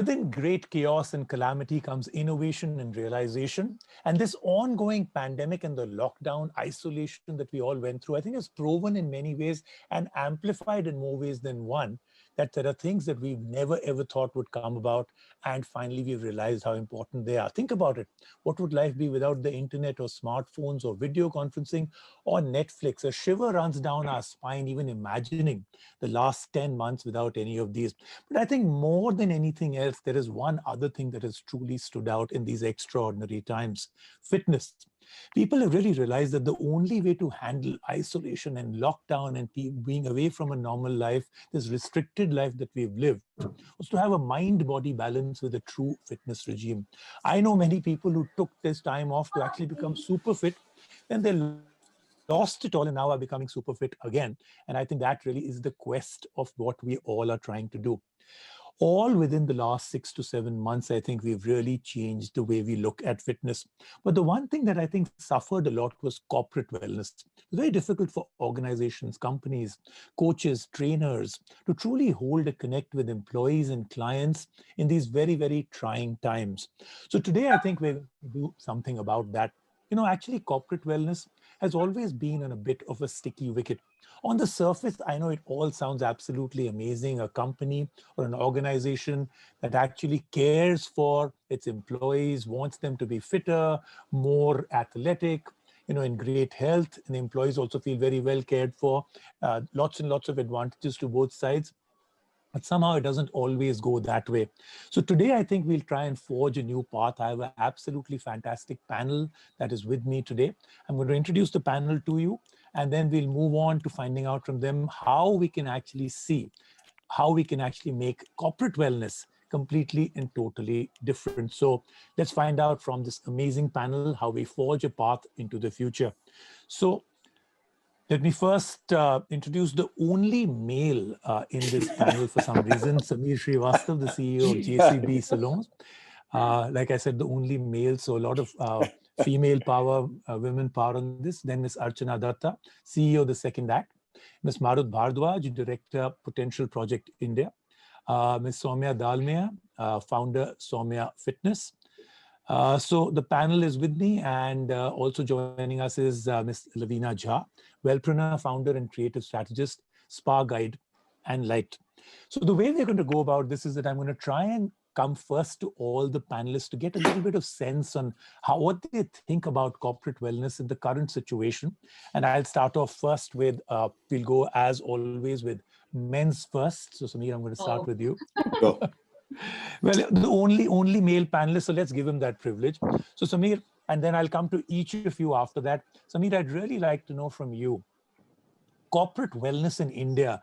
within great chaos and calamity comes innovation and realization. And this ongoing pandemic and the lockdown isolation that we all went through, I think has proven in many ways and amplified in more ways than one that there are things that we've never ever thought would come about. And finally, we've realized how important they are. Think about it. What would life be without the internet or smartphones or video conferencing or Netflix? A shiver runs down our spine, even imagining the last 10 months without any of these. But I think more than anything else, there is one other thing that has truly stood out in these extraordinary times: fitness. People have really realized that the only way to handle isolation and lockdown and being away from a normal life, this restricted life that we've lived, was to have a mind-body balance with a true fitness regime. I know many people who took this time off to actually become super fit, then they lost it all and now are becoming super fit again. And I think that really is the quest of what we all are trying to do. All within the last 6 to 7 months, I think we've really changed the way we look at fitness. But the one thing that I think suffered a lot was corporate wellness. It was very difficult for organizations, companies, coaches, trainers to truly hold a connect with employees and clients in these very, very trying times. So today, I think we're going to do something about that. Actually, corporate wellness has always been on a bit of a sticky wicket. On the surface, I know it all sounds absolutely amazing. A company or an organization that actually cares for its employees, wants them to be fitter, more athletic, in great health, and the employees also feel very well cared for. Lots and lots of advantages to both sides. But somehow it doesn't always go that way. So today, I think we'll try and forge a new path. I have an absolutely fantastic panel that is with me today. I'm going to introduce the panel to you, and then we'll move on to finding out from them how we can actually make corporate wellness completely and totally different. So let's find out from this amazing panel how we forge a path into the future. So let me first introduce the only male in this panel for some reason, Samir Srivastav, the CEO of JCB Salon. Like I said, the only male, so a lot of female power, women power on this. Then Ms. Archana Dutta, CEO of the Second Act. Ms. Marut Bhardwaj, Director, Potential Project India. Ms. Sumaya Dalmia, Founder, Sumaya Fitness. So the panel is with me, and also joining us is Ms. Lovina, wellpreneur, founder and creative strategist, Spa Guide and Light. So the way we're going to go about this is that I'm going to try and come first to all the panelists to get a little bit of sense on what they think about corporate wellness in the current situation. And I'll start off first with, we'll go as always with men's first. So Samir, I'm going to start with you. Sure. Well, the only male panelist, so let's give him that privilege. So Samir, and then I'll come to each of you after that. Samir, I'd really like to know from you, corporate wellness in India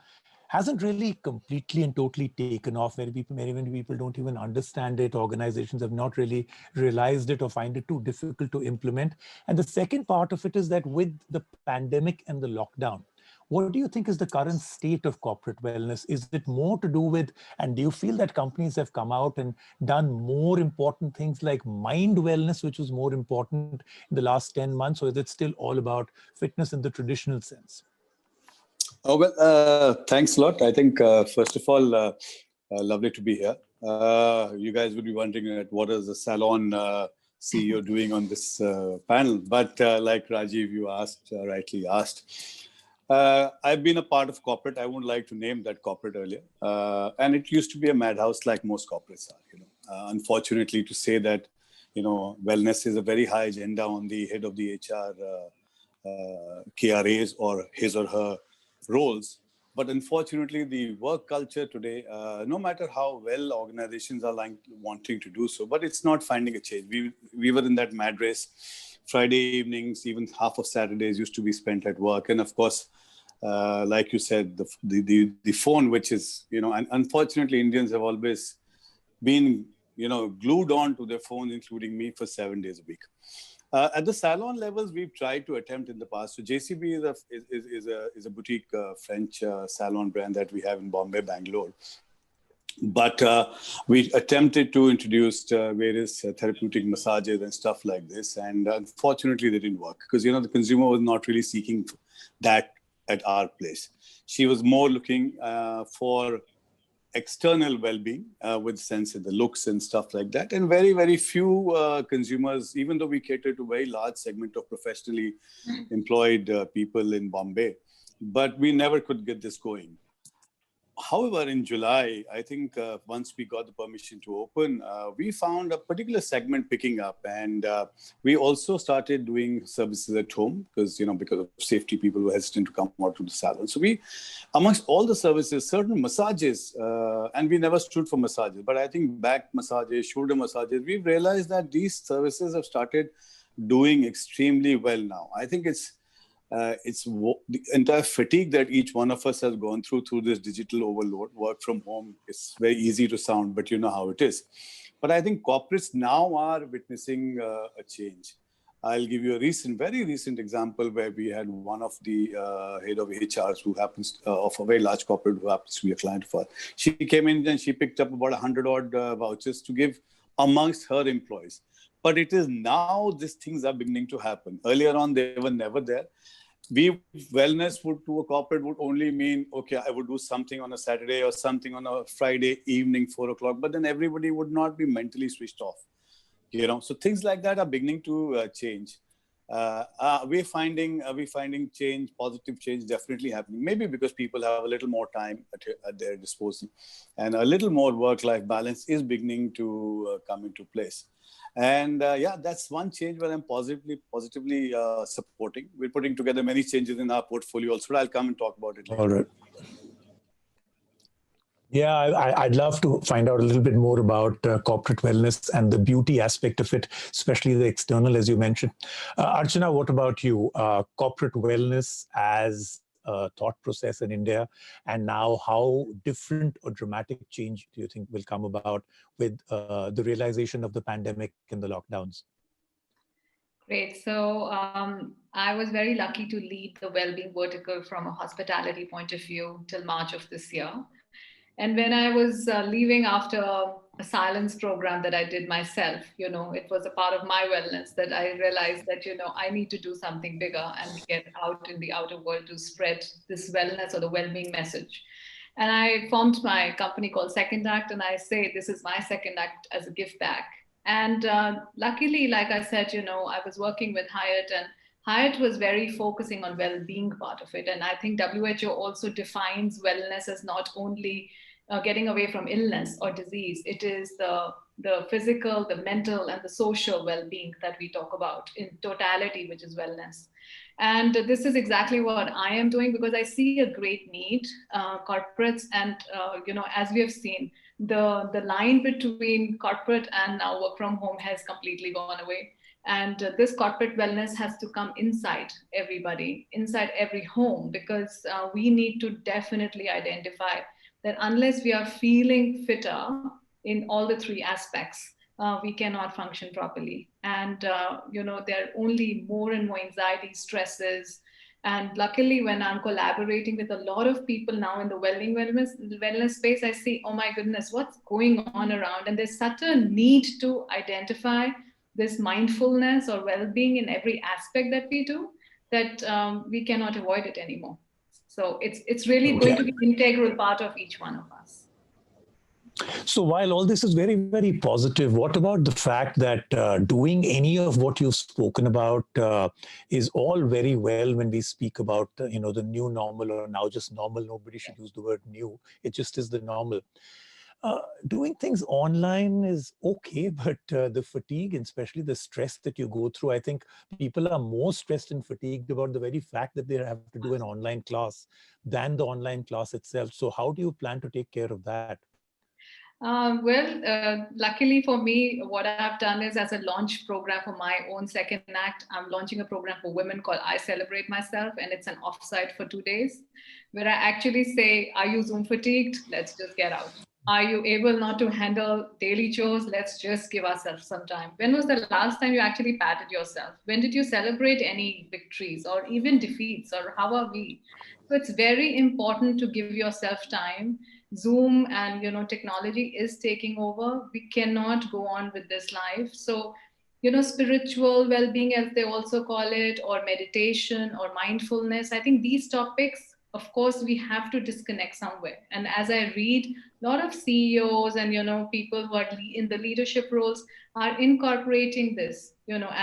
hasn't really completely and totally taken off. Many people don't even understand it. Organizations have not really realized it or find it too difficult to implement. And the second part of it is that with the pandemic and the lockdown, what do you think is the current state of corporate wellness? Is it more to do with, and do you feel that companies have come out and done more important things like mind wellness, which was more important in the last 10 months, or is it still all about fitness in the traditional sense? Oh, well, thanks a lot. I think, first of all, lovely to be here. You guys would be wondering what is the Salon CEO doing on this panel. But like Rajiv, you rightly asked, I've been a part of corporate. I wouldn't like to name that corporate earlier. And it used to be a madhouse like most corporates are. Unfortunately, to say that, wellness is a very high agenda on the head of the HR KRAs or his or her roles. But unfortunately, the work culture today, no matter how well organizations are wanting to do so, but it's not finding a change. We were in that mad race. Friday evenings, even half of Saturdays used to be spent at work. And of course, like you said, the phone, which is, and unfortunately, Indians have always been, glued on to their phones, including me, for 7 days a week. At the salon levels, we've tried to attempt in the past. So JCB is a boutique French salon brand that we have in Bombay, Bangalore. But we attempted to introduce various therapeutic massages and stuff like this. And unfortunately, they didn't work because, the consumer was not really seeking that at our place. She was more looking for external well-being with sense in the looks and stuff like that. And very, very few consumers, even though we cater to a very large segment of professionally employed people in Bombay, but we never could get this going. However, in July, I think once we got the permission to open, we found a particular segment picking up, and we also started doing services at home because of safety, people were hesitant to come out to the salon. So we, amongst all the services, certain massages, and we never stood for massages, but I think back massages, shoulder massages, we've realized that these services have started doing extremely well now. I think it's the entire fatigue that each one of us has gone through this digital overload. Work from home is very easy to sound, but you know how it is. But I think corporates now are witnessing a change. I'll give you a very recent example where we had one of the head of HRs who happens of a very large corporate who happens to be a client of ours. She came in and she picked up about 100 odd vouchers to give amongst her employees. But it is now these things are beginning to happen. Earlier on, they were never there. Wellness to a corporate would only mean, okay, I would do something on a Saturday or something on a Friday evening, 4 o'clock, but then everybody would not be mentally switched off. So things like that are beginning to change. We're finding change, positive change definitely happening. Maybe because people have a little more time at their disposal, and a little more work-life balance is beginning to come into place. And that's one change where I'm positively supporting. We're putting together many changes in our portfolio also. I'll come and talk about it later. All right. Yeah, I'd love to find out a little bit more about corporate wellness and the beauty aspect of it, especially the external, as you mentioned. Archana, what about you? Corporate wellness as a thought process in India, and now how different or dramatic change do you think will come about with the realization of the pandemic and the lockdowns? Great. So I was very lucky to lead the well-being vertical from a hospitality point of view till March of this year. And when I was leaving after a silence program that I did myself, it was a part of my wellness that I realized that, I need to do something bigger and get out in the outer world to spread this wellness or the well-being message. And I formed my company called Second Act, and I say this is my second act as a gift back. And luckily, like I said, I was working with Hyatt, and Hyatt was very focusing on well-being part of it. And I think WHO also defines wellness as not only getting away from illness or disease. It is the physical, the mental, and the social well-being that we talk about in totality, which is wellness. And this is exactly what I am doing because I see a great need, corporates, and as we have seen, the line between corporate and now work from home has completely gone away. And this corporate wellness has to come inside everybody, inside every home, because we need to definitely identify that unless we are feeling fitter in all the three aspects, we cannot function properly. And, there are only more and more anxiety, stresses. And luckily, when I'm collaborating with a lot of people now in the wellness space, I see, oh my goodness, what's going on around? And there's such a need to identify this mindfulness or well-being in every aspect that we do that we cannot avoid it anymore. So it's really going to be an integral part of each one of us. So while all this is very, very positive, what about the fact that doing any of what you've spoken about is all very well when we speak about, the new normal or now just normal? Nobody should use the word new. It just is the normal. Doing things online is okay, but the fatigue and especially the stress that you go through, I think people are more stressed and fatigued about the very fact that they have to do an online class than the online class itself. So how do you plan to take care of that? Luckily for me, what I've done is as a launch program for my own second act, I'm launching a program for women called I Celebrate Myself, and it's an offsite for 2 days where I actually say, are you Zoom fatigued? Let's just get out. Are you able not to handle daily chores? Let's just give ourselves some time. When was the last time you actually patted yourself? When did you celebrate any victories or even defeats, or how are we? So it's very important to give yourself time. Zoom and technology is taking over. We cannot go on with this life. So spiritual well-being, as they also call it, or meditation or mindfulness, I think these topics of course, we have to disconnect somewhere. And as I read, a lot of CEOs and, people who are in the leadership roles are incorporating this,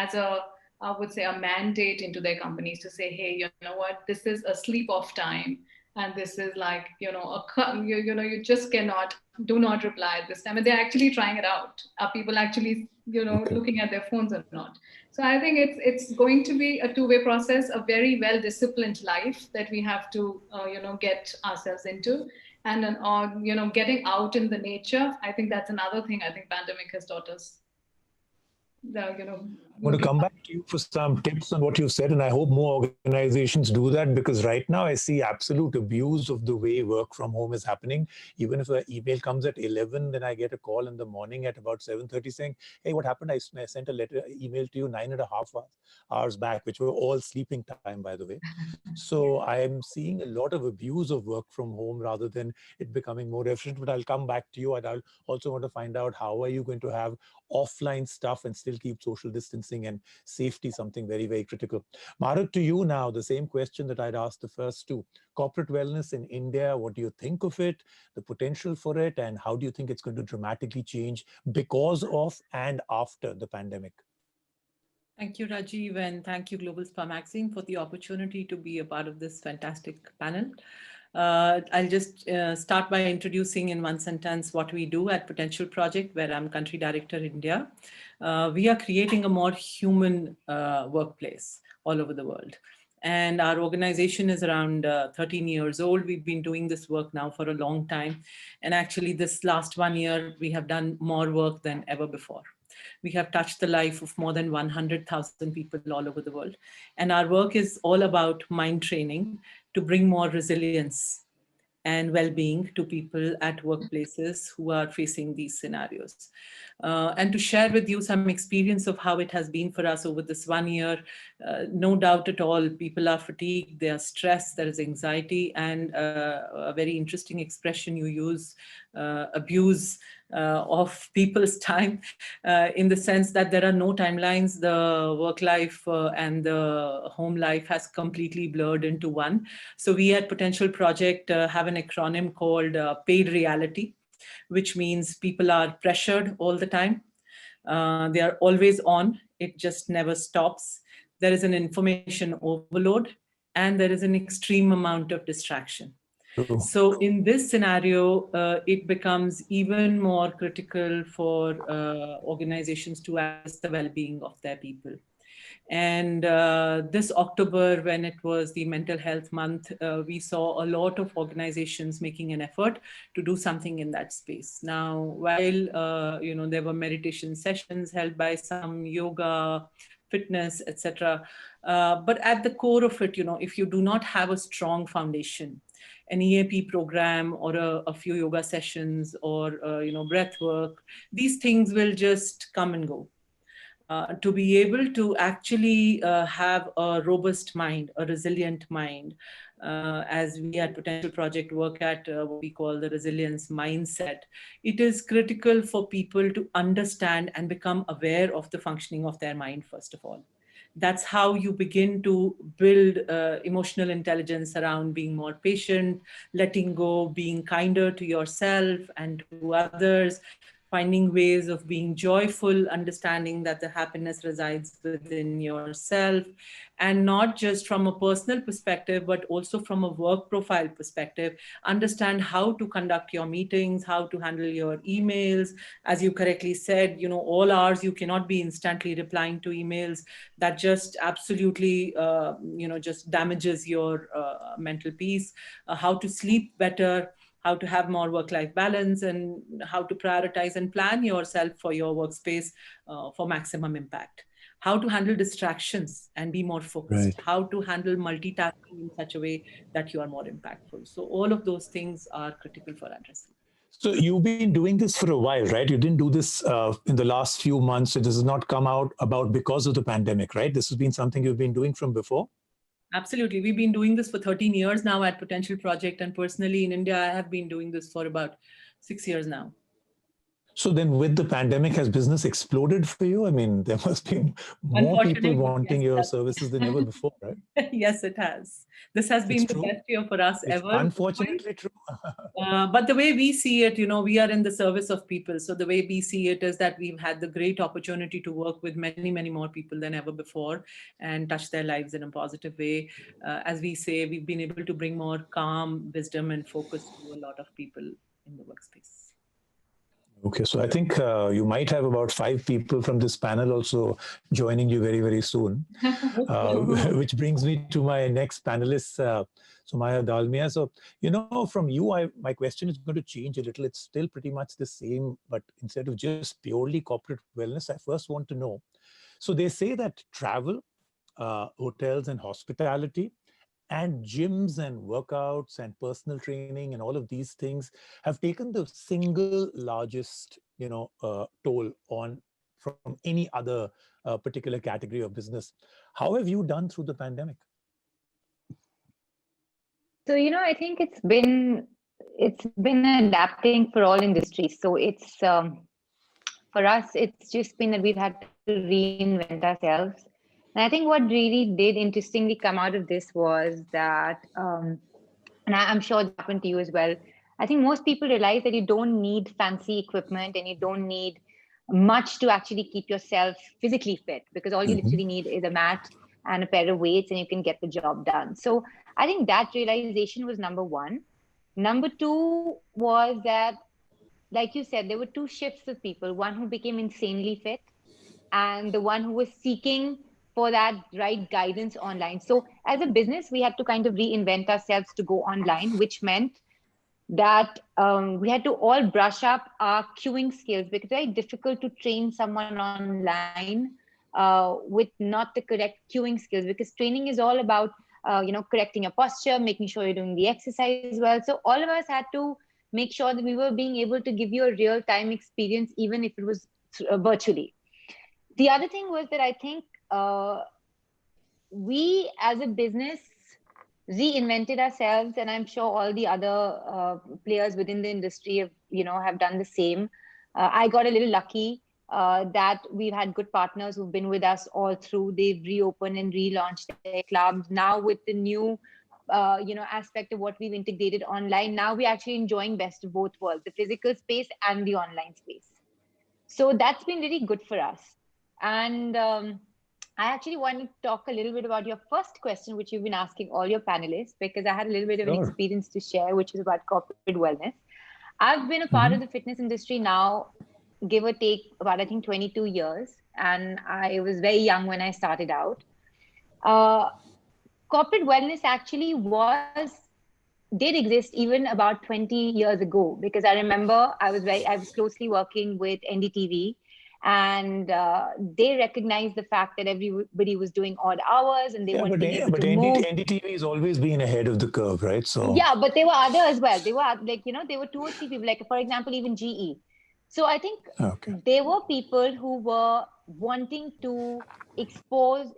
as I would say, a mandate into their companies to say, hey, you know what, this is a sleep off time. And this is like, you just cannot, do not reply at this time. And they're actually trying it out. Are people actually, Okay. looking at their phones or not? So I think it's going to be a two-way process, a very well-disciplined life that we have to, get ourselves into. And then, getting out in the nature. I think that's another thing I think pandemic has taught us. I'm going to come back to you for some tips on what you said, and I hope more organizations do that, because right now I see absolute abuse of the way work from home is happening. Even if an email comes at 11, then I get a call in the morning at about 7:30 saying, hey, what happened? I sent a email to you 9.5 hours back, which were all sleeping time, by the way. So I'm seeing a lot of abuse of work from home rather than it becoming more efficient. But I'll come back to you, and I'll also want to find out how are you going to have offline stuff and still keep social distancing and safety something very, very critical. Marut, to you now, the same question that I'd asked the first two. Corporate wellness in India, what do you think of it, the potential for it, and how do you think it's going to dramatically change because of and after the pandemic? Thank you, Rajiv, and thank you, GlobalSpa Magazine, for the opportunity to be a part of this fantastic panel. I'll just start by introducing in one sentence what we do at Potential Project, where I'm Country Director India. We are creating a more human workplace all over the world. And our organization is around 13 years old. We've been doing this work now for a long time. And actually, this last 1 year, we have done more work than ever before. We have touched the life of more than 100,000 people all over the world. And our work is all about mind training to bring more resilience and well-being to people at workplaces who are facing these scenarios. And to share with you some experience of how it has been for us over this 1 year, no doubt at all, people are fatigued, they are stressed, there is anxiety, and a very interesting expression you use, abuse of people's time, in the sense that there are no timelines. The work life and the home life has completely blurred into one. So we at Potential Project have an acronym called paid reality, which means people are pressured all the time. They are always on. It just never stops. There is an information overload, and there is an extreme amount of distraction. So in this scenario, it becomes even more critical for organizations to address the well-being of their people. And this October, when it was the mental health month, we saw a lot of organizations making an effort to do something in that space. Now, while there were meditation sessions held by some yoga, fitness, etc., but at the core of it, if you do not have a strong foundation, an EAP program or a few yoga sessions or breath work, these things will just come and go. To be able to actually have a robust mind, a resilient mind, as we at Potential Project work at what we call the resilience mindset, it is critical for people to understand and become aware of the functioning of their mind, first of all. That's how you begin to build emotional intelligence around being more patient, letting go, being kinder to yourself and to others, finding ways of being joyful, understanding that the happiness resides within yourself, and not just from a personal perspective, but also from a work profile perspective. Understand how to conduct your meetings, how to handle your emails. As you correctly said, all hours you cannot be instantly replying to emails. That just absolutely, just damages your mental peace. How to sleep better, how to have more work-life balance, and how to prioritize and plan yourself for your workspace for maximum impact. How to handle distractions and be more focused. Right. How to handle multitasking in such a way that you are more impactful. So all of those things are critical for addressing. So you've been doing this for a while, right? You didn't do this in the last few months. So this has not come out about because of the pandemic, right? This has been something you've been doing from before? Absolutely. We've been doing this for 13 years now at Potential Project. And personally in India, I have been doing this for about 6 years now. So then with the pandemic, has business exploded for you? I mean, there must be more people wanting your services than ever before, right? Yes, it has. This has been the best year for us It's ever. unfortunately true. But the way we see it, we are in the service of people. So the way we see it is that we've had the great opportunity to work with many, many more people than ever before and touch their lives in a positive way. As we say, we've been able to bring more calm, wisdom, and focus to a lot of people in the workspace. Okay, so I think you might have about 5 people from this panel also joining you very, very soon, which brings me to my next panelist, Sumaya, Dalmia. So, from you, my question is going to change a little. It's still pretty much the same, but instead of just purely corporate wellness, I first want to know. So they say that travel, hotels and hospitality, and gyms and workouts and personal training and all of these things have taken the single largest toll on from any other particular category of business. How have you done through the pandemic? So I think it's been adapting for all industries. So it's for us, it's just been that we've had to reinvent ourselves. And I think what really did interestingly come out of this was that, and I'm sure it happened to you as well. I think most people realize that you don't need fancy equipment and you don't need much to actually keep yourself physically fit, because all you literally need is a mat and a pair of weights and you can get the job done. So I think that realization was number one. Number two was that, like you said, there were two shifts of people, one who became insanely fit and the one who was seeking for that right guidance online. So as a business, we had to kind of reinvent ourselves to go online, which meant that we had to all brush up our queuing skills, because it's very difficult to train someone online with not the correct queuing skills, because training is all about correcting your posture, making sure you're doing the exercise well. So all of us had to make sure that we were being able to give you a real-time experience, even if it was virtually. The other thing was that I think we as a business reinvented ourselves, and I'm sure all the other players within the industry have done the same. I got a little lucky that we've had good partners who've been with us all through. They've reopened and relaunched their clubs. Now with the new aspect of what we've integrated online, now we're actually enjoying best of both worlds, the physical space and the online space. So that's been really good for us. And I actually want to talk a little bit about your first question, which you've been asking all your panelists, because I had a little bit of an experience to share, which is about corporate wellness. I've been a part of the fitness industry now, give or take about, I think, 22 years. And I was very young when I started out. Corporate wellness actually did exist even about 20 years ago, because I remember I was closely working with NDTV, and they recognized the fact that everybody was doing odd hours and they weren't able to move. NDTV has always been ahead of the curve, right? So yeah, but there were other as well. They were there were 2 or 3 people, like for example, even GE. So I think there were people who were wanting to expose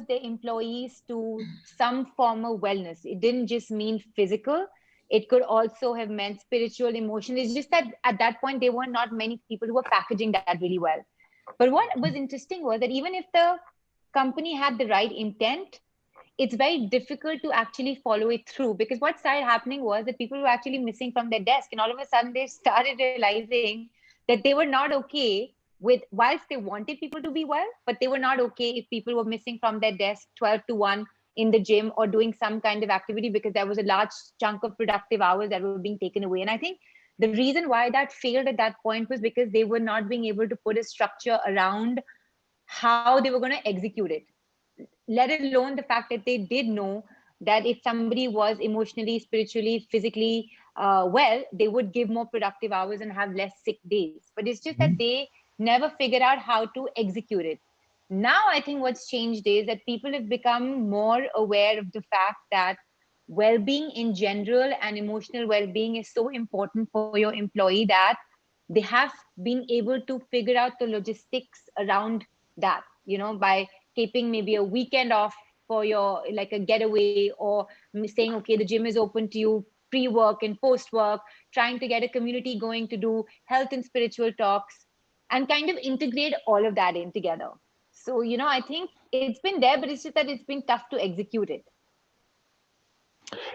their employees to some form of wellness. It didn't just mean physical. It could also have meant spiritual, emotional. It's just that at that point, there were not many people who were packaging that really well. But what was interesting was that even if the company had the right intent, it's very difficult to actually follow it through, because what started happening was that people were actually missing from their desk, and all of a sudden they started realizing that they were not okay with, whilst they wanted people to be well, but they were not okay if people were missing from their desk 12 to 1 in the gym or doing some kind of activity, because there was a large chunk of productive hours that were being taken away. And I think the reason why that failed at that point was because they were not being able to put a structure around how they were going to execute it, let alone the fact that they did know that if somebody was emotionally, spiritually, physically well, they would give more productive hours and have less sick days. But it's just that they never figured out how to execute it. Now, I think what's changed is that people have become more aware of the fact that well-being in general and emotional well-being is so important for your employee that they have been able to figure out the logistics around that, by keeping maybe a weekend off for your, like a getaway, or saying, okay, the gym is open to you pre-work and post-work, trying to get a community going to do health and spiritual talks and kind of integrate all of that in together. So, I think it's been there, but it's just that it's been tough to execute it.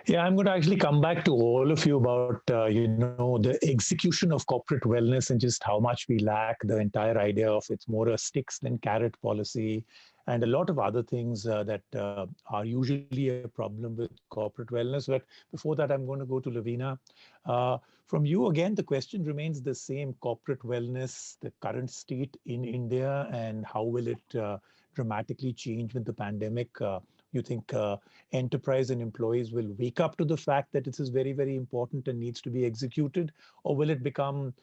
Yeah, I'm going to actually come back to all of you about, the execution of corporate wellness and just how much we lack, the entire idea of it's more a sticks than carrot policy, and a lot of other things that are usually a problem with corporate wellness. But before that, I'm going to go to Lovina. From you, again, the question remains the same: corporate wellness, the current state in India, and how will it dramatically change with the pandemic? You think enterprise and employees will wake up to the fact that this is very, very important and needs to be executed, or will it become,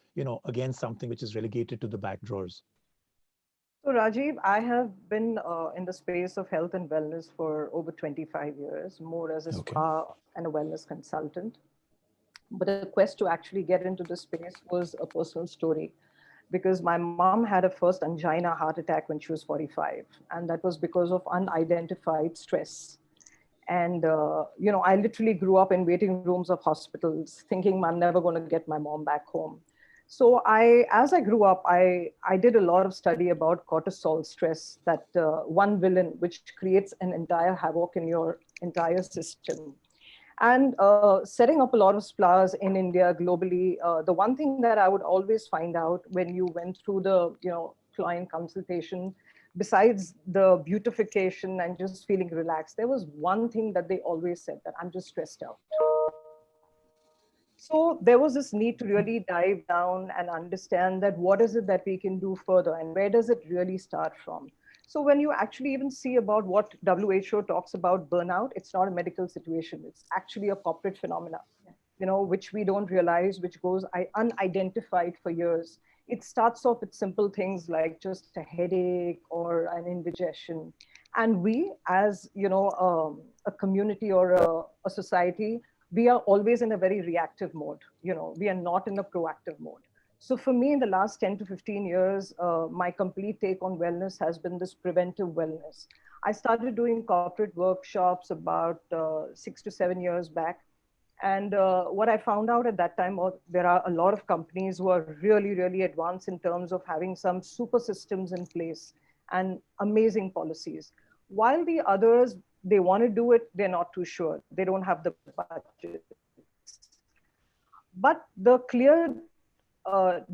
again, something which is relegated to the back drawers? So Rajiv, I have been in the space of health and wellness for over 25 years, more as a spa and a wellness consultant. But the quest to actually get into this space was a personal story, because my mom had a first angina heart attack when she was 45. And that was because of unidentified stress. And, I literally grew up in waiting rooms of hospitals thinking I'm never going to get my mom back home. So as I grew up, I did a lot of study about cortisol stress, that one villain which creates an entire havoc in your entire system. And setting up a lot of spas in India, globally, the one thing that I would always find out when you went through the client consultation, besides the beautification and just feeling relaxed, there was one thing that they always said, that I'm just stressed out. So there was this need to really dive down and understand that what is it that we can do further and where does it really start from? So when you actually even see about what WHO talks about burnout, it's not a medical situation. It's actually a corporate phenomena, which we don't realize, which goes unidentified for years. It starts off with simple things like just a headache or an indigestion. And we, as a community or a society, we are always in a very reactive mode. We are not in a proactive mode. So for me, in the last 10 to 15 years, my complete take on wellness has been this preventive wellness. I started doing corporate workshops about 6 to 7 years back. And what I found out at that time was there are a lot of companies who are really, really advanced in terms of having some super systems in place and amazing policies. While the others, they want to do it, they're not too sure. They don't have the budget. But the clear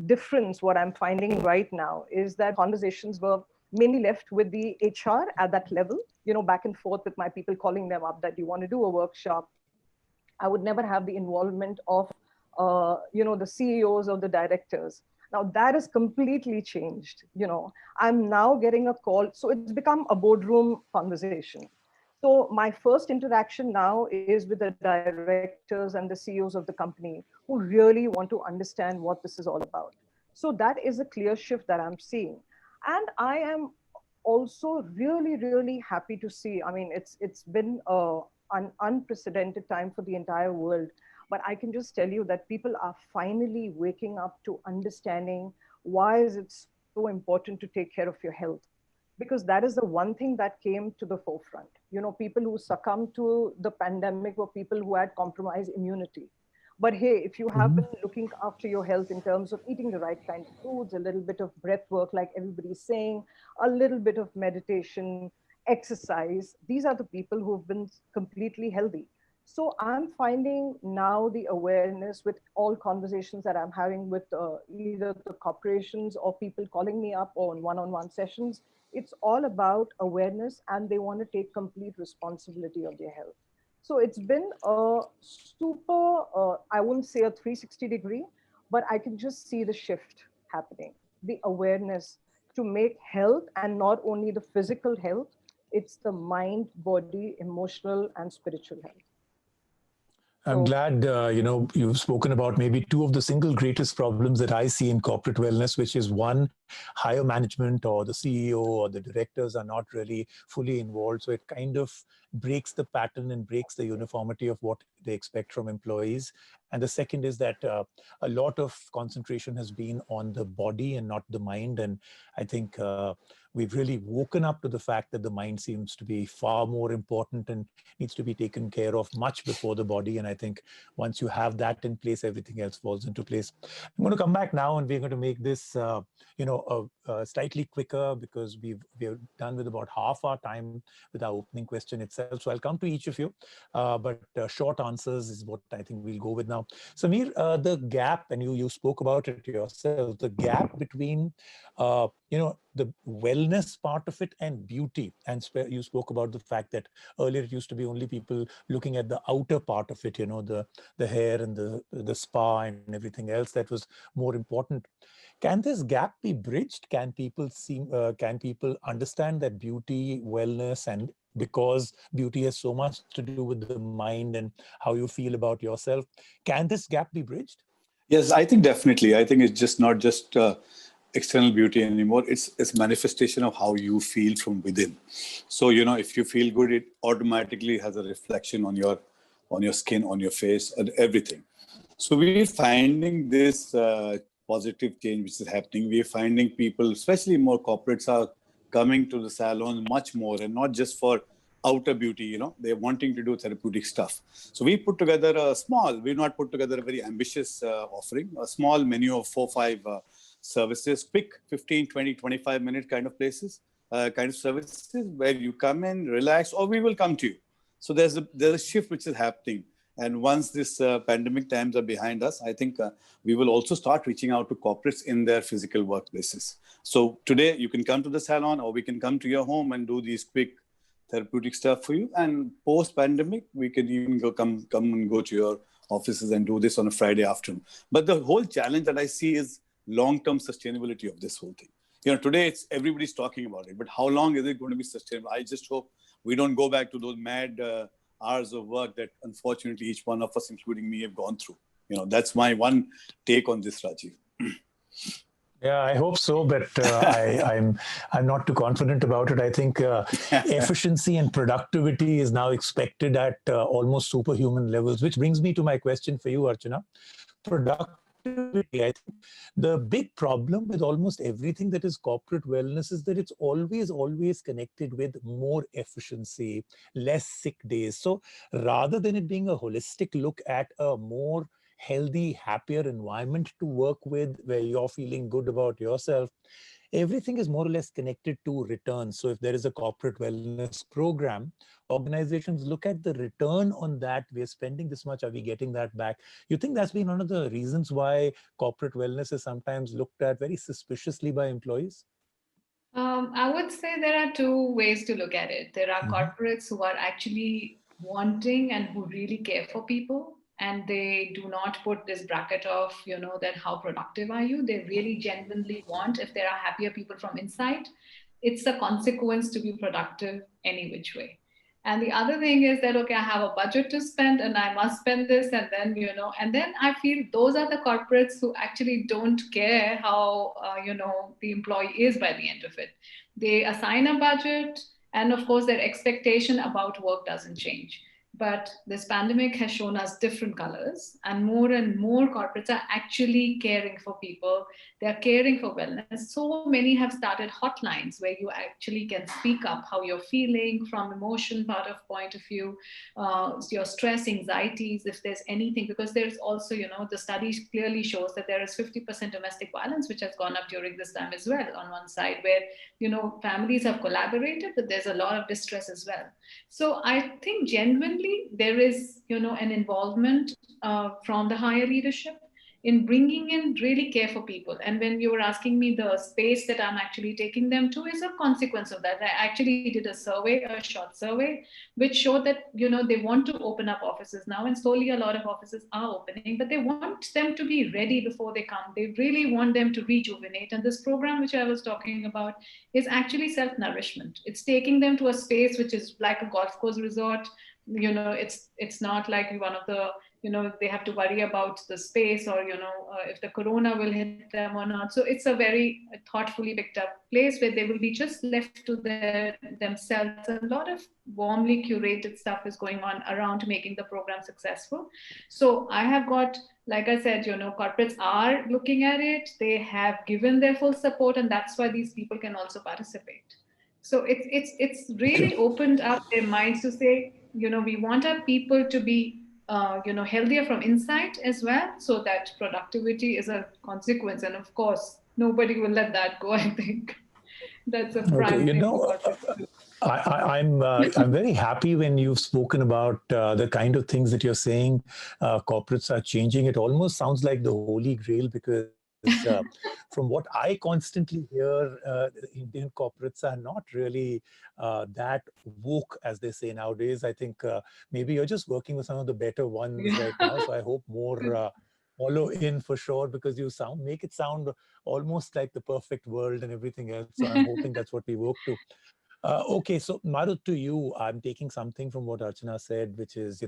difference, what I'm finding right now, is that conversations were mainly left with the HR at that level, back and forth with my people calling them up that you want to do a workshop. I would never have the involvement of, the CEOs or the directors. Now that is completely changed. I'm now getting a call. So it's become a boardroom conversation. So my first interaction now is with the directors and the CEOs of the company who really want to understand what this is all about. So that is a clear shift that I'm seeing. And I am also really, really happy to see, it's been an unprecedented time for the entire world. But I can just tell you that people are finally waking up to understanding why is it so important to take care of your health. Because that is the one thing that came to the forefront. People who succumbed to the pandemic were people who had compromised immunity. But hey, if you have been looking after your health in terms of eating the right kind of foods, a little bit of breath work, like everybody's saying, a little bit of meditation, exercise, these are the people who have been completely healthy. So I'm finding now the awareness with all conversations that I'm having with either the corporations or people calling me up on one-on-one sessions. It's all about awareness and they want to take complete responsibility of their health. So it's been a super, I wouldn't say a 360 degree, but I can just see the shift happening, the awareness to make health and not only the physical health, it's the mind, body, emotional and spiritual health. I'm glad, you've spoken about maybe two of the single greatest problems that I see in corporate wellness, which is one, higher management or the CEO or the directors are not really fully involved. So it kind of breaks the pattern and breaks the uniformity of what they expect from employees. And the second is that a lot of concentration has been on the body and not the mind. And I think we've really woken up to the fact that the mind seems to be far more important and needs to be taken care of much before the body. And I think once you have that in place, everything else falls into place. I'm going to come back now, and we're going to make this slightly quicker, because we're done with about half our time with our opening question itself. So I'll come to each of you, but short answers is what I think we'll go with now. Samir, the gap, and you spoke about it yourself, the gap between the wellness part of it and beauty. And you spoke about the fact that earlier it used to be only people looking at the outer part of it, the hair and the spa and everything else that was more important. Can this gap be bridged? Can people understand that beauty, wellness, and because beauty has so much to do with the mind and how you feel about yourself, can this gap be bridged? Yes, I think definitely. I think it's just not just external beauty anymore. It's manifestation of how you feel from within. So, if you feel good, it automatically has a reflection on your skin, on your face, and everything. So we're finding this positive change which is happening. We're finding people, especially more corporates, are coming to the salon much more, and not just for outer beauty, they're wanting to do therapeutic stuff. So we put together we've not put together a very ambitious offering, a small menu of 4-5 services, quick 15, 20, 25-minute kind of places, kind of services where you come in, relax, or we will come to you. So there's a shift which is happening. And once this pandemic times are behind us, I think we will also start reaching out to corporates in their physical workplaces. So today you can come to the salon, or we can come to your home and do these quick therapeutic stuff for you. And post-pandemic, we can even come and go to your offices and do this on a Friday afternoon. But the whole challenge that I see is long-term sustainability of this whole thing. Today everybody's talking about it, but how long is it going to be sustainable? I just hope we don't go back to those mad hours of work that unfortunately each one of us, including me, have gone through. That's my one take on this, Rajiv. Yeah, I hope so, but I'm not too confident about it. I think efficiency and productivity is now expected at almost superhuman levels, which brings me to my question for you, Archana. Productivity, I think the big problem with almost everything that is corporate wellness is that it's always connected with more efficiency, less sick days. So rather than it being a holistic look at a more healthy, happier environment to work with, where you're feeling good about yourself, everything is more or less connected to returns. So if there is a corporate wellness program, organizations look at the return on that. We're spending this much, are we getting that back? You think that's been one of the reasons why corporate wellness is sometimes looked at very suspiciously by employees? I would say there are two ways to look at it. There are corporates who are actually wanting and who really care for people, and they do not put this bracket of, that how productive are you? They really genuinely want, if there are happier people from inside, it's a consequence to be productive any which way. And the other thing is that, okay, I have a budget to spend and I must spend this. And then, and then I feel those are the corporates who actually don't care how, the employee is by the end of it. They assign a budget, and of course their expectation about work doesn't change. But this pandemic has shown us different colors, and more corporates are actually caring for people. They're caring for wellness. So many have started hotlines where you actually can speak up how you're feeling from emotion part of point of view, your stress, anxieties, if there's anything, because there's also, the study clearly shows that there is 50% domestic violence, which has gone up during this time as well on one side, where, families have collaborated, but there's a lot of distress as well. So I think genuinely, there is, an involvement from the higher leadership in bringing in really care for people. And when you were asking me, the space that I'm actually taking them to is a consequence of that. I actually did a short survey, which showed that, they want to open up offices now, and slowly a lot of offices are opening, but they want them to be ready before they come. They really want them to rejuvenate. And this program, which I was talking about, is actually self-nourishment. It's taking them to a space which is like a golf course resort. It's not like one of the they have to worry about the space, or if the corona will hit them or not. So it's a very thoughtfully picked up place where they will be just left to themselves. A lot of warmly curated stuff is going on around making the program successful. So I have got, like I said, corporates are looking at it, they have given their full support, and that's why these people can also participate. So it's really opened up their minds to say, we want our people to be healthier from inside as well, so that productivity is a consequence. And of course, nobody will let that go, I think. That's a prime thing for corporates. I'm very happy when you've spoken about the kind of things that you're saying corporates are changing. It almost sounds like the holy grail, because from what I constantly hear, Indian corporates are not really that woke, as they say nowadays. I think maybe you're just working with some of the better ones right now. So I hope more follow in for sure, because you make it sound almost like the perfect world and everything else. So I'm hoping that's what we work to. Okay, so Marut, to you, I'm taking something from what Archana said, which is,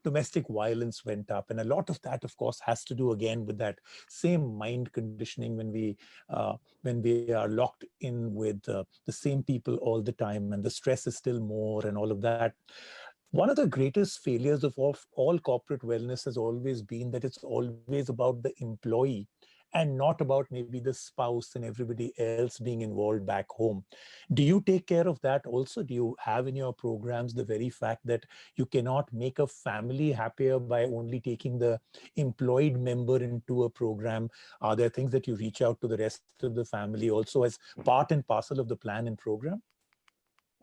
domestic violence went up. And a lot of that, of course, has to do again with that same mind conditioning when we are locked in with the same people all the time, and the stress is still more and all of that. One of the greatest failures of all corporate wellness has always been that it's always about the employee and not about maybe the spouse and everybody else being involved back home. Do you take care of that also? Do you have in your programs the very fact that you cannot make a family happier by only taking the employed member into a program? Are there things that you reach out to the rest of the family also as part and parcel of the plan and program?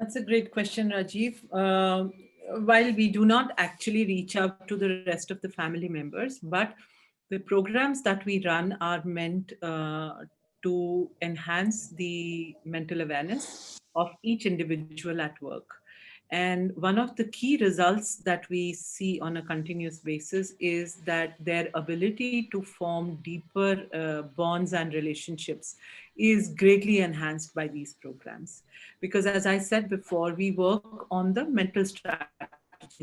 That's a great question, Rajiv. While we do not actually reach out to the rest of the family members, but the programs that we run are meant to enhance the mental awareness of each individual at work. And one of the key results that we see on a continuous basis is that their ability to form deeper bonds and relationships is greatly enhanced by these programs. Because as I said before, we work on the mental strategies,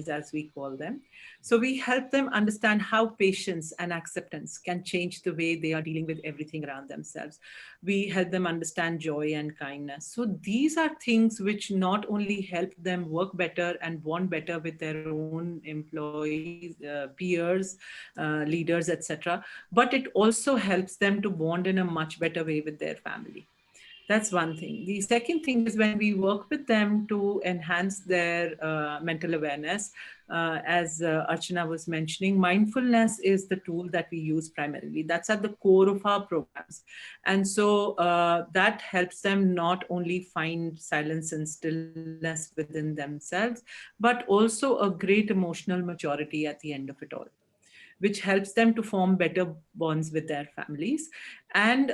as we call them. So we help them understand how patience and acceptance can change the way they are dealing with everything around themselves. We help them understand joy and kindness. So these are things which not only help them work better and bond better with their own employees, peers, leaders, etc., but it also helps them to bond in a much better way with their family. That's one thing. The second thing is when we work with them to enhance their mental awareness, as Archana was mentioning, mindfulness is the tool that we use primarily. That's at the core of our programs. And so that helps them not only find silence and stillness within themselves, but also a great emotional maturity at the end of it all, which helps them to form better bonds with their families and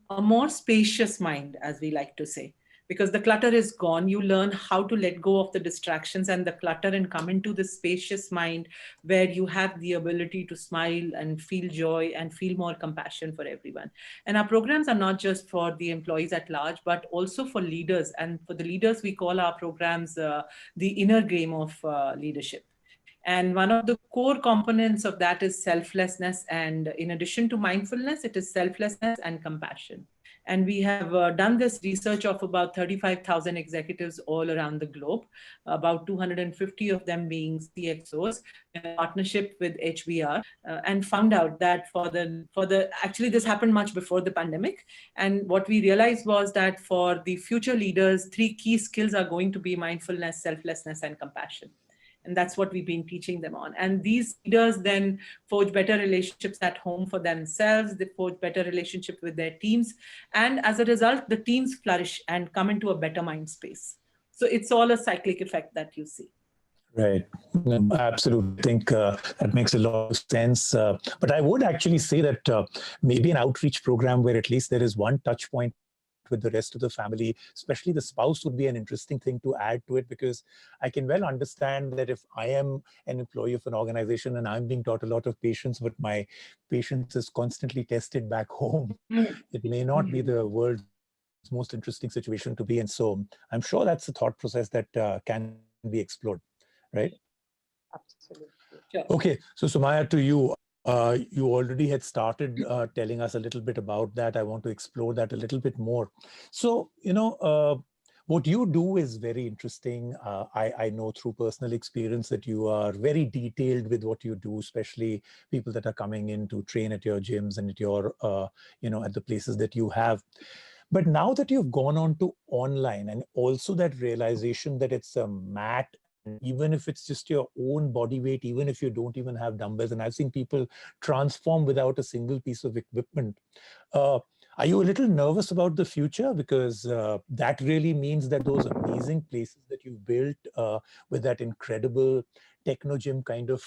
a more spacious mind, as we like to say, because the clutter is gone. You learn how to let go of the distractions and the clutter and come into the spacious mind where you have the ability to smile and feel joy and feel more compassion for everyone. And our programs are not just for the employees at large, but also for leaders. And for the leaders, we call our programs the inner game of leadership. And one of the core components of that is selflessness. And in addition to mindfulness, it is selflessness and compassion. And we have done this research of about 35,000 executives all around the globe, about 250 of them being CXOs, in partnership with HBR, and found out that actually this happened much before the pandemic. And what we realized was that for the future leaders, 3 key skills are going to be mindfulness, selflessness, and compassion. And that's what we've been teaching them on. And these leaders then forge better relationships at home for themselves. They forge better relationships with their teams. And as a result, the teams flourish and come into a better mind space. So it's all a cyclic effect that you see. Right. Absolutely. I think that makes a lot of sense. But I would actually say that maybe an outreach program where at least there is one touch point with the rest of the family, especially the spouse, would be an interesting thing to add to it, because I can well understand that if I am an employee of an organization and I'm being taught a lot of patience, but my patience is constantly tested back home, it may not be the world's most interesting situation to be in. So I'm sure that's a thought process that can be explored, right? Absolutely. Sure. Okay, so Sumaya, to you, you already had started telling us a little bit about that. I want to explore that a little bit more. So, what you do is very interesting. I know through personal experience that you are very detailed with what you do, especially people that are coming in to train at your gyms and at your, at the places that you have. But now that you've gone on to online, and also that realization that it's a mat, and even if it's just your own body weight, even if you don't even have dumbbells, and I've seen people transform without a single piece of equipment. Are you a little nervous about the future? Because that really means that those amazing places that you've built with that incredible techno gym kind of,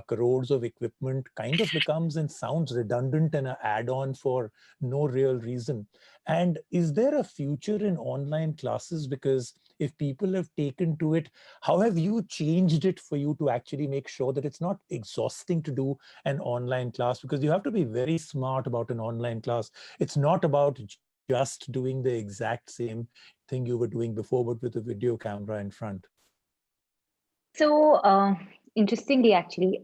crores of equipment kind of becomes and sounds redundant and an add-on for no real reason. And is there a future in online classes? Because if people have taken to it, how have you changed it for you to actually make sure that it's not exhausting to do an online class? Because you have to be very smart about an online class. It's not about just doing the exact same thing you were doing before, but with a video camera in front. So interestingly, actually,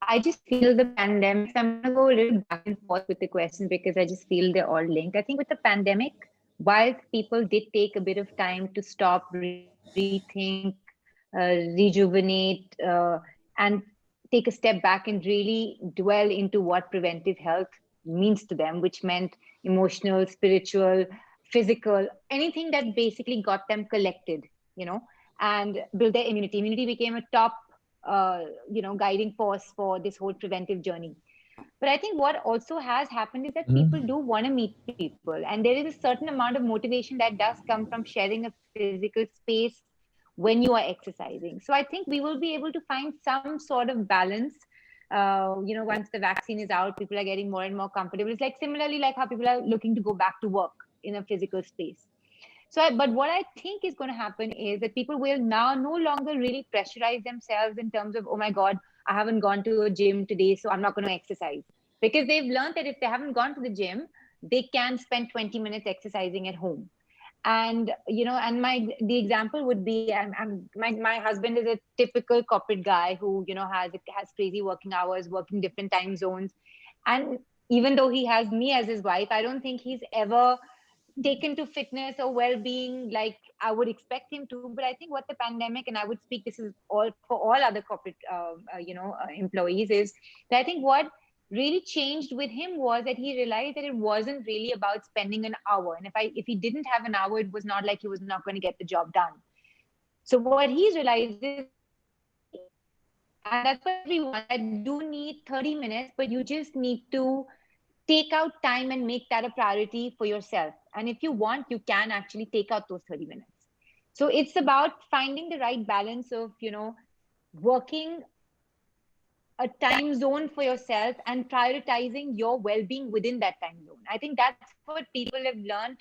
I just feel the pandemic, I'm going to go a little back and forth with the question because I just feel they're all linked. I think with the pandemic, while people did take a bit of time to stop, rethink, rejuvenate, and take a step back and really dwell into what preventive health means to them, which meant emotional, spiritual, physical, anything that basically got them collected, and build their immunity. Immunity became a top, guiding force for this whole preventive journey. But I think what also has happened is that people do want to meet people, and there is a certain amount of motivation that does come from sharing a physical space when you are exercising. So I think we will be able to find some sort of balance. Once the vaccine is out, people are getting more and more comfortable. It's like similarly like how people are looking to go back to work in a physical space. But what I think is going to happen is that people will now no longer really pressurize themselves in terms of, oh my God, I haven't gone to a gym today, so I'm not going to exercise. Because they've learned that if they haven't gone to the gym, they can spend 20 minutes exercising at home. And, the example would be, my husband is a typical corporate guy who, has crazy working hours, working different time zones. And even though he has me as his wife, I don't think he's ever taken to fitness or well-being like I would expect him to. But I think what the pandemic, and I would speak, this is all for all other corporate, employees, is that I think what really changed with him was that he realized that it wasn't really about spending an hour. And if he didn't have an hour, it was not like he was not going to get the job done. So what he's realized is, and that's for everyone, that you do need 30 minutes, but you just need to take out time and make that a priority for yourself. And if you want, you can actually take out those 30 minutes. So it's about finding the right balance of, working a time zone for yourself and prioritizing your well-being within that time zone. I think that's what people have learned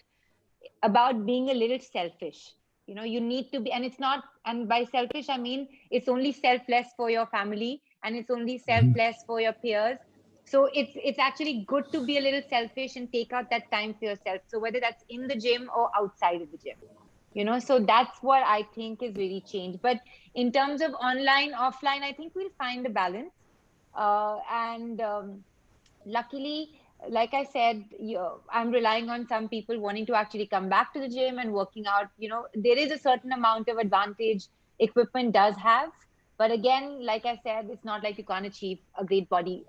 about being a little selfish. You need to be, and it's not, and by selfish, I mean, it's only selfless for your family and it's only selfless for your peers. So it's actually good to be a little selfish and take out that time for yourself. So whether that's in the gym or outside of the gym, so that's what I think is really changed. But in terms of online, offline, I think we'll find the balance. Luckily, like I said, I'm relying on some people wanting to actually come back to the gym and working out. There is a certain amount of advantage equipment does have. But again, like I said, it's not like you can't achieve a great body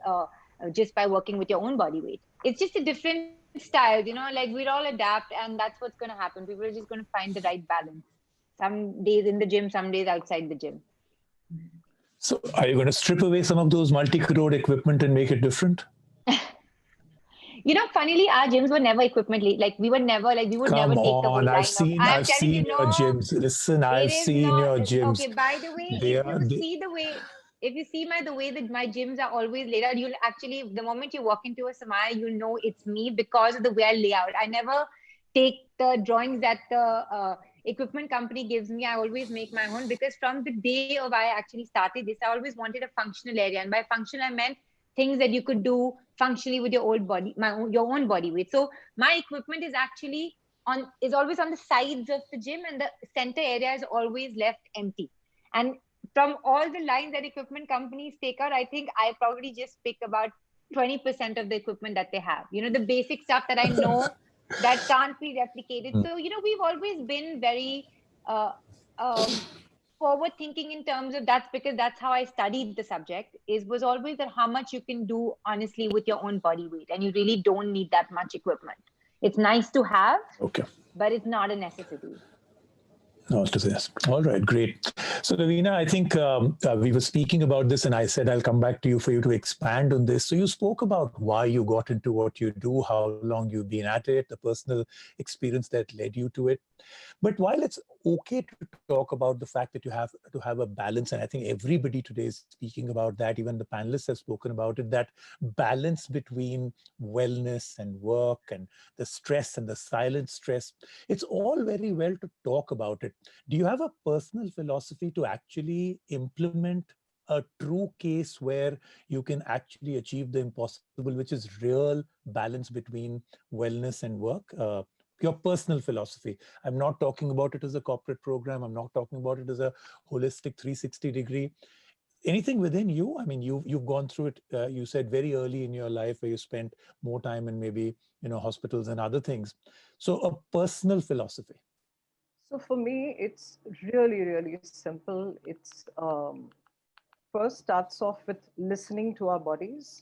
just by working with your own body weight. It's just a different style, like we'll all adapt, and that's what's going to happen. People are just going to find the right balance. Some days in the gym, some days outside the gym. So are you going to strip away some of those multi-crore equipment and make it different? Funnily, our gyms were never equipment like we would never take the whole line. I've seen your gyms. Listen, I've seen your gyms. Okay, by the way, if you see the way that my gyms are always laid out, you'll actually, the moment you walk into a Sumaya, you'll know it's me because of the way I lay out. I never take the drawings that the equipment company gives me. I always make my own, because from the day of I actually started this, I always wanted a functional area. And by functional, I meant things that you could do functionally with your own body, your own body weight. So my equipment is actually always on the sides of the gym, and the center area is always left empty. And from all the lines that equipment companies take out, I think I probably just pick about 20% of the equipment that they have. You know, the basic stuff that I know that can't be replicated. So, you know, we've always been very uh, forward thinking in terms of, that's because that's how I studied the subject, is was always that how much you can do honestly with your own body weight, and you really don't need that much equipment. It's nice to have, Okay. but it's not a necessity. No, to this. All right, great. So, Lovina, I think we were speaking about this, and I said I'll come back to you for you to expand on this. So, you spoke about why you got into what you do, how long you've been at it, the personal experience that led you to it. But while it's okay to talk about the fact that you have to have a balance, and I think everybody today is speaking about that, even the panelists have spoken about it, that balance between wellness and work and the stress and the silent stress, it's all very well to talk about it. Do you have a personal philosophy to actually implement a true case where you can actually achieve the impossible, which is real balance between wellness and work? Your personal philosophy. I'm not talking about it as a corporate program. I'm not talking about it as a holistic 360-degree. Anything within you? I mean, you've gone through it. You said very early in your life where you spent more time in maybe, you know, hospitals and other things. So a personal philosophy. So for me, it's really, really simple. It's first starts off with listening to our bodies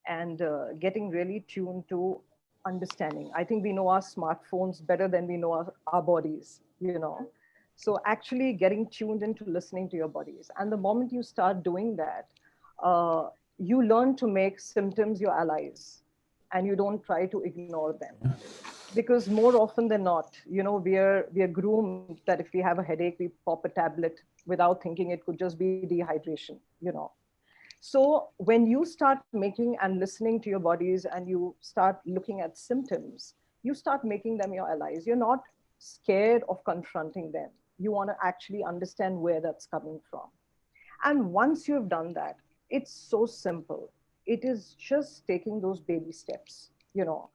and getting really tuned to understanding. I think we know our smartphones better than we know our bodies, you know. So actually getting tuned into listening to your bodies. And the moment you start doing that, you learn to make symptoms your allies and you don't try to ignore them. Because more often than not, you know, we are groomed that if we have a headache, we pop a tablet without thinking it could just be dehydration, you know. So when you start making and listening to your bodies and you start looking at symptoms, you start making them your allies. You're not scared of confronting them. You want to actually understand where that's coming from. And once you've done that, it's so simple. It is just taking those baby steps, you know,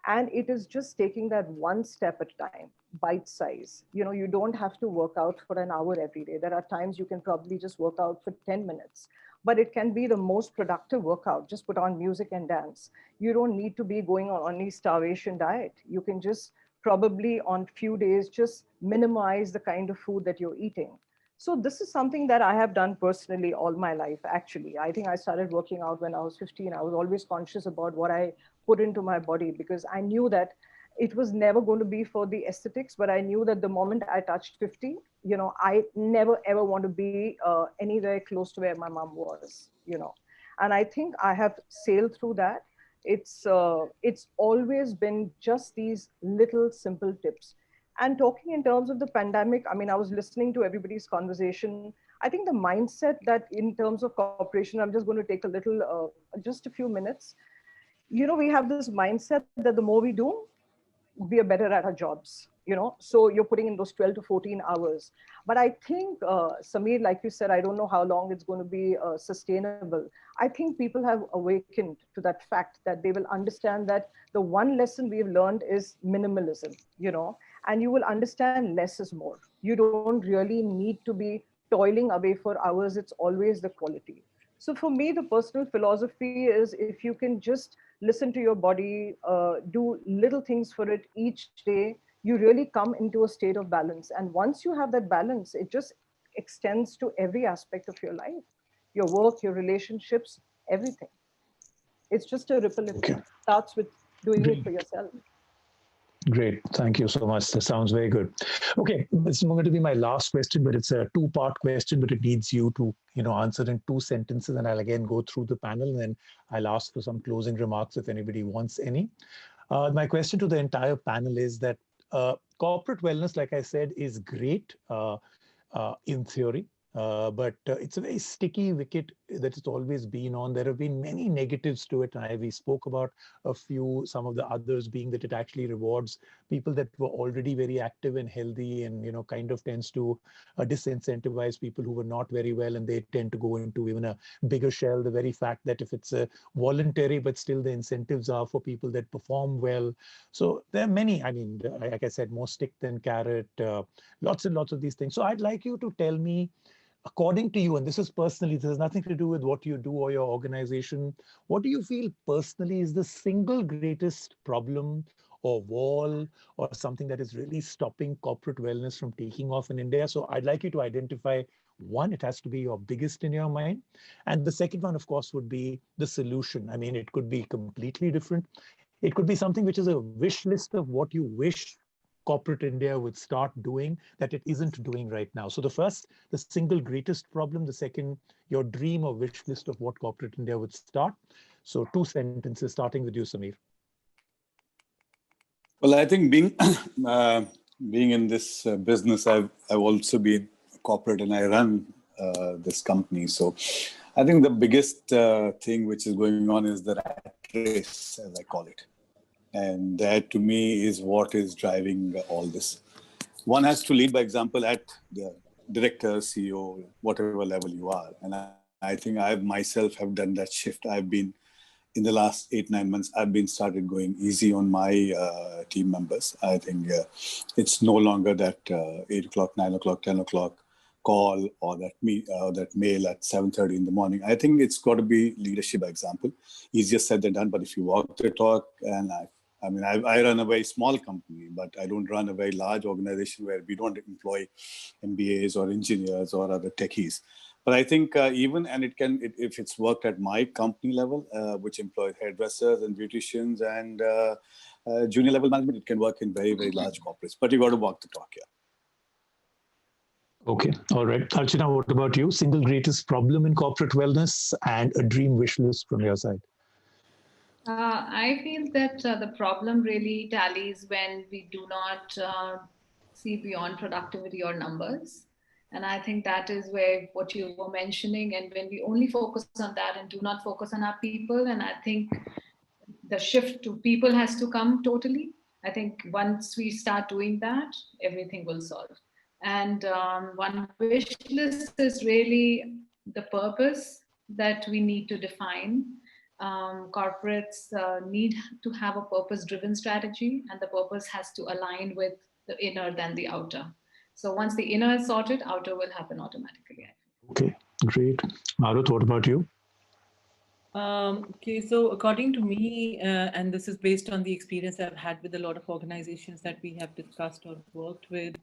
and it is just taking that one step at a time, bite size. You know, you don't have to work out for an hour every day. There are times you can probably just work out for 10 minutes, but it can be the most productive workout. Just put on music and dance. You don't need to be going on any starvation diet. You can just probably on few days just minimize the kind of food that you're eating. So this is something that I have done personally all my life, actually. I think I started working out when I was 15. I was always conscious about what I put into my body because I knew that it was never going to be for the aesthetics, but I knew that the moment I touched 50, you know, I never ever want to be anywhere close to where my mom was, you know. And I think I have sailed through that. It's always been just these little simple tips. And talking in terms of the pandemic, I mean, I was listening to everybody's conversation. I think the mindset that in terms of cooperation, I'm just going to take a little, just a few minutes. You know, we have this mindset that the more we do, we are better at our jobs, you know, so you're putting in those 12 to 14 hours. But I think, Samir, like you said, I don't know how long it's going to be sustainable. I think people have awakened to that fact that they will understand that the one lesson we've learned is minimalism, you know, and you will understand less is more. You don't really need to be toiling away for hours. It's always the quality. So for me, the personal philosophy is if you can just listen to your body, do little things for it each day, you really come into a state of balance. And once you have that balance, it just extends to every aspect of your life, your work, your relationships, everything. It's just a ripple effect. Okay. Starts with doing Great. it for yourself. Great. Thank you so much. That sounds very good. Okay, this is going to be my last question, but it's a two-part question, but it needs you to, you know, answer in 2 sentences. And I'll again go through the panel and then I'll ask for some closing remarks if anybody wants any. My question to the entire panel is that corporate wellness, like I said, is great in theory. But it's a very sticky wicket that it's always been on. There have been many negatives to it. And we spoke about a few, some of the others being that it actually rewards people that were already very active and healthy and, you know, kind of tends to disincentivize people who were not very well. And they tend to go into even a bigger shell. The very fact that if it's a voluntary, but still the incentives are for people that perform well. So there are many, I mean, like I said, more stick than carrot, lots and lots of these things. So I'd like you to tell me according to you, and this is personally, this has nothing to do with what you do or your organization, what do you feel personally is the single greatest problem or wall or something that is really stopping corporate wellness from taking off in India? So I'd like you to identify one, it has to be your biggest in your mind. And the second one, of course, would be the solution. I mean, it could be completely different. It could be something which is a wish list of what you wish corporate India would start doing that it isn't doing right now. So the first, the single greatest problem. The second, your dream or wish list of what corporate India would start. So 2 sentences, starting with you, Samir. Well, I think being being in this business, I've also been corporate and I run this company. So I think the biggest thing which is going on is the rat race, as I call it. And that to me is what is driving all this. One has to lead by example at the director, CEO, whatever level you are. And I think I myself have done that shift. I've been, in the last 8-9 months, I've been started going easy on my team members. I think it's no longer that 8 o'clock, 9 o'clock, 10 o'clock call or that mail at 7:30 in the morning. I think it's got to be leadership by example. Easier said than done, but if you walk the talk, and I run a very small company, but I don't run a very large organization where we don't employ MBAs or engineers or other techies. But I think if it's worked at my company level, which employs hairdressers and beauticians and junior level management, it can work in very, very large corporates. But you got to walk the talk here. Okay, all right. Archana, what about you? Single greatest problem in corporate wellness and a dream wish list from your side. I feel that the problem really tallies when we do not see beyond productivity or numbers. And I think that is where what you were mentioning, and when we only focus on that and do not focus on our people, and I think the shift to people has to come totally. I think once we start doing that, everything will solve. And one wish list is really the purpose that we need to define. Corporates need to have a purpose-driven strategy, and the purpose has to align with the inner than the outer. So once the inner is sorted, outer will happen automatically. Okay, great. Marut, what about you? Okay, so according to me, and this is based on the experience I've had with a lot of organizations that we have discussed or worked with,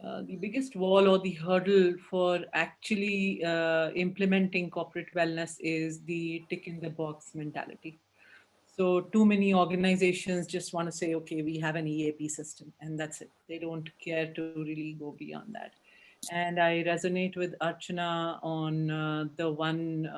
the biggest wall or the hurdle for actually implementing corporate wellness is the tick in the box mentality. So too many organizations just want to say, okay, we have an EAP system and that's it. They don't care to really go beyond that. And I resonate with Archana on the one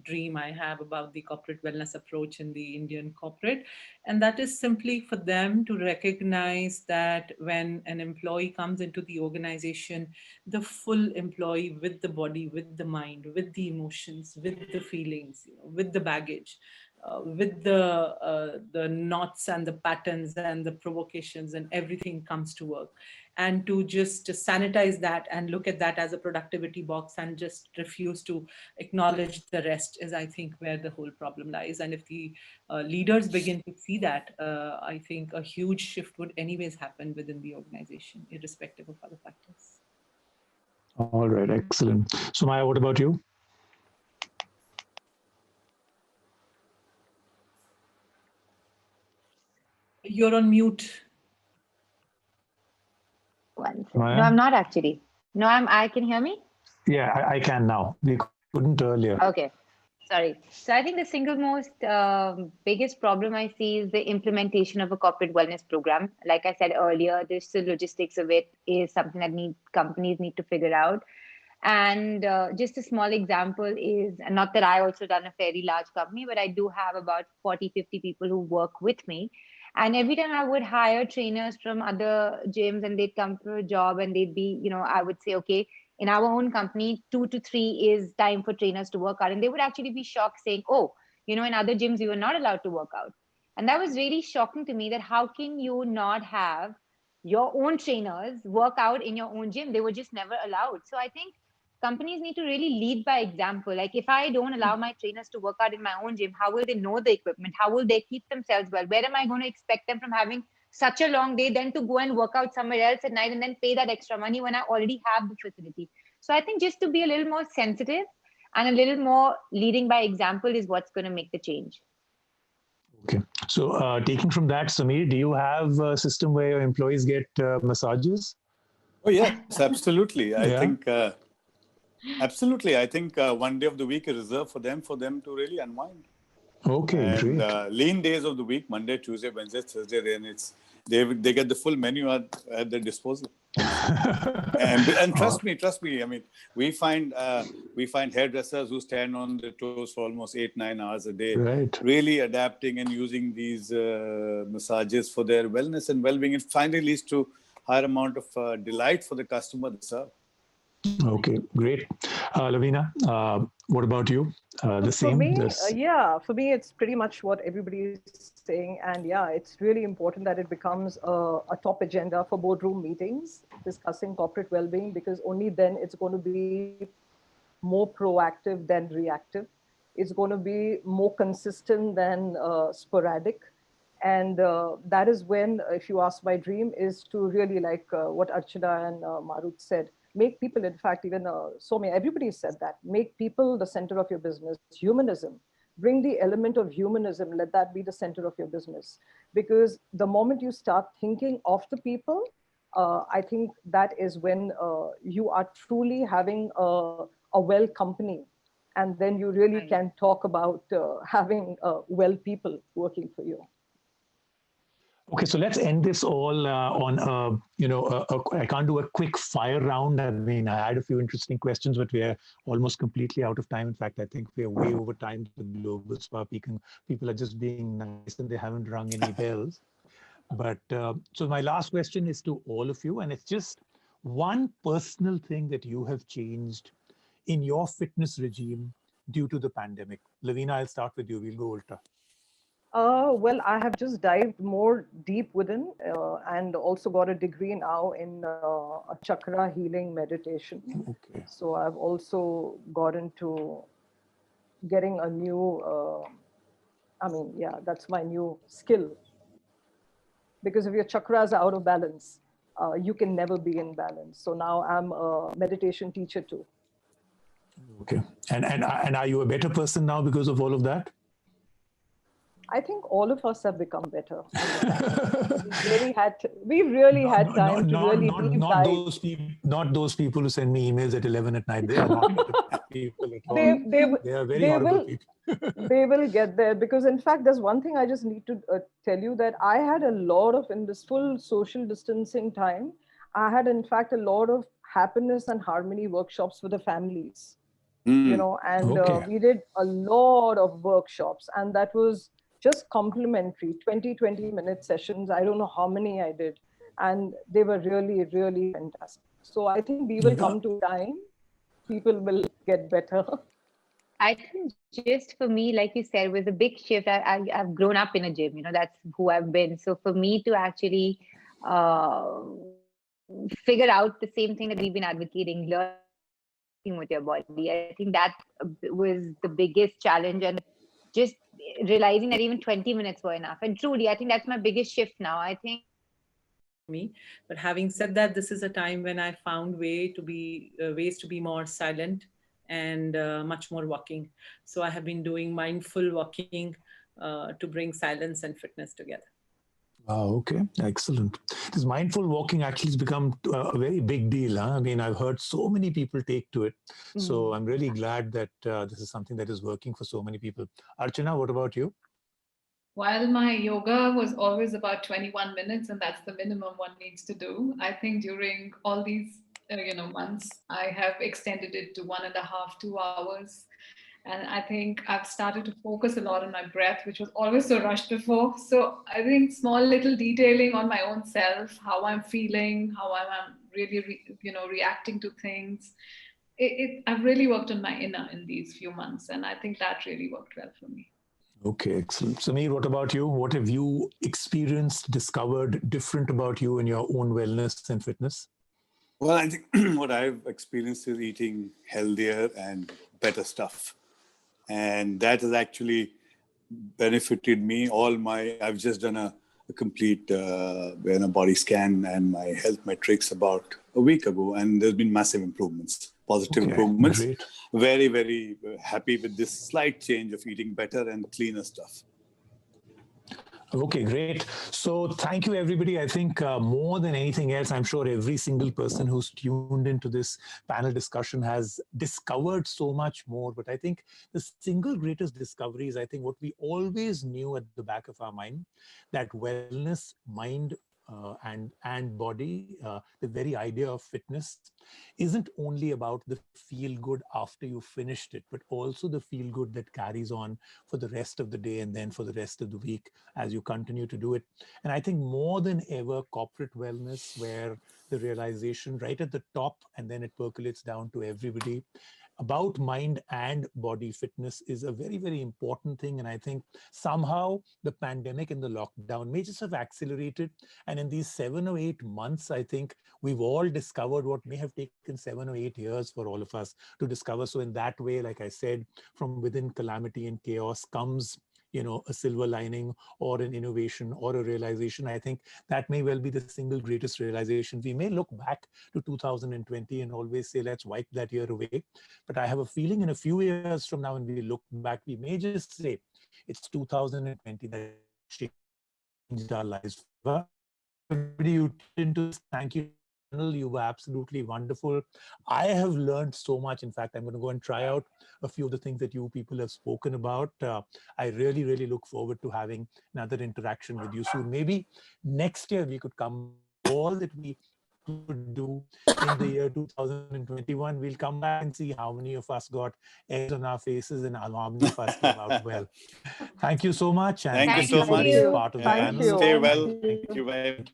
dream I have about the corporate wellness approach in the Indian corporate. And that is simply for them to recognize that when an employee comes into the organization, the full employee with the body, with the mind, with the emotions, with the feelings, with the baggage, with the knots and the patterns and the provocations and everything comes to work. And to just sanitize that and look at that as a productivity box and just refuse to acknowledge the rest is, I think, where the whole problem lies. And if the leaders begin to see that, I think a huge shift would anyways happen within the organization, irrespective of other factors. All right, excellent. Sumaya, what about you? You're on mute. No, I'm not actually. No, I can hear me? Yeah, I can now. We couldn't earlier. Okay, sorry. So I think the single most biggest problem I see is the implementation of a corporate wellness program. Like I said earlier, there's the logistics of it is something that companies need to figure out. And just a small example is, not that I also run a fairly large company, but I do have about 40, 50 people who work with me. And every time I would hire trainers from other gyms and they'd come for a job and they'd be, I would say, okay, in our own company, 2 to 3 is time for trainers to work out. And they would actually be shocked saying, oh, in other gyms, you were not allowed to work out. And that was really shocking to me, that how can you not have your own trainers work out in your own gym? They were just never allowed. So I think companies need to really lead by example. Like if I don't allow my trainers to work out in my own gym, how will they know the equipment? How will they keep themselves well? Where am I going to expect them from having such a long day then to go and work out somewhere else at night and then pay that extra money when I already have the facility? So I think just to be a little more sensitive and a little more leading by example is what's going to make the change. Okay. So taking from that, Samir, do you have a system where your employees get massages? Oh, yes, absolutely. I Yeah. think, absolutely. I think one day of the week is reserved for them to really unwind. Okay, And great. lean days of the week, Monday, Tuesday, Wednesday, Thursday, then they get the full menu at their disposal. And trust me. I mean, we find hairdressers who stand on their toes for almost 8-9 hours a day, Right. really adapting and using these massages for their wellness and well-being. It finally leads to higher amount of delight for the customer they serve. Okay, great. Lovina, what about you? The same? For me, it's pretty much what everybody is saying. And yeah, it's really important that it becomes a top agenda for boardroom meetings, discussing corporate well-being, because only then it's going to be more proactive than reactive. It's going to be more consistent than sporadic. And that is when, if you ask my dream, is to really like what Archana and Marut said, make people, in fact, even Sumaya, everybody said that, make people the center of your business, humanism. Bring the element of humanism, let that be the center of your business. Because the moment you start thinking of the people, I think that is when you are truly having a well company. And then you really can talk about having well people working for you. Okay, so let's end this all on, I can't do a quick fire round. I mean, I had a few interesting questions, but we are almost completely out of time. In fact, I think we are way over time with GlobalSpa. People are just being nice and they haven't rung any bells. But so my last question is to all of you, and it's just one personal thing that you have changed in your fitness regime due to the pandemic. Lovina, I'll start with you. We'll go ultra. Well, I have just dived more deep within and also got a degree now in a chakra healing meditation. Okay. So I've also got into getting a new, that's my new skill. Because if your chakras are out of balance, you can never be in balance. So now I'm a meditation teacher too. Okay. And are you a better person now because of all of that? I think all of us have become better. We've really had time to really deep dive. Not those people who send me emails at 11 at night. They are not people at all. They are very horrible people. They will get there, because in fact, there's one thing I just need to tell you, that I had a lot of, in this full social distancing time, I had in fact a lot of happiness and harmony workshops for the families, and we did a lot of workshops, and that was just complimentary 20-minute sessions. I don't know how many I did, and they were really, really fantastic. So I think we will come to time, people will get better. I think just for me, like you said, was a big shift. I've grown up in a gym, that's who I've been. So for me to actually figure out the same thing that we've been advocating, learning with your body, I think that was the biggest challenge. And just realizing that even 20 minutes were enough. And truly, I think that's my biggest shift now. I think me. But having said that, this is a time when I found ways to be more silent and much more walking. So I have been doing mindful walking to bring silence and fitness together. Okay, excellent. This mindful walking actually has become a very big deal. Huh? I mean, I've heard so many people take to it. So I'm really glad that this is something that is working for so many people. Archana, what about you? While my yoga was always about 21 minutes, and that's the minimum one needs to do, I think during all these months, I have extended it to 1.5, 2 hours. And I think I've started to focus a lot on my breath, which was always so rushed before. So I think small little detailing on my own self, how I'm feeling, how I'm really, reacting to things. I've really worked on my inner in these few months. And I think that really worked well for me. Okay, excellent. Samir, what about you? What have you experienced, discovered different about you and your own wellness and fitness? Well, I think what I've experienced is eating healthier and better stuff. And that has actually benefited me. I've just done a complete body scan and my health metrics about a week ago, and there's been massive improvements. positive improvements. Great. Very, very happy with this slight change of eating better and cleaner stuff. Okay, great. So thank you, everybody. I think more than anything else, I'm sure every single person who's tuned into this panel discussion has discovered so much more. But I think the single greatest discovery is, I think, what we always knew at the back of our mind, that wellness, mind, and body, the very idea of fitness isn't only about the feel good after you finished it, but also the feel good that carries on for the rest of the day and then for the rest of the week as you continue to do it. And I think more than ever, corporate wellness, where the realization right at the top and then it percolates down to everybody about mind and body fitness, is a very, very important thing. And I think somehow the pandemic and the lockdown may just have accelerated. And in these 7 or 8 months, I think we've all discovered what may have taken 7 or 8 years for all of us to discover. So in that way, like I said, from within calamity and chaos comes, a silver lining or an innovation or a realization. I think that may well be the single greatest realization. We may look back to 2020 and always say, let's wipe that year away. But I have a feeling in a few years from now, when we look back, we may just say it's 2020 that changed our lives. Everybody you tuned into this, thank you. You were absolutely wonderful. I have learned so much. In fact, I'm going to go and try out a few of the things that you people have spoken about. I really, really look forward to having another interaction with you soon. Maybe next year we could come all that we could do in the year 2021. We'll come back and see how many of us got eggs on our faces and how many of us came out well. Thank you so much. And thank you so much. for being part of the Thank panel. you. Stay well. Thank you. Bye.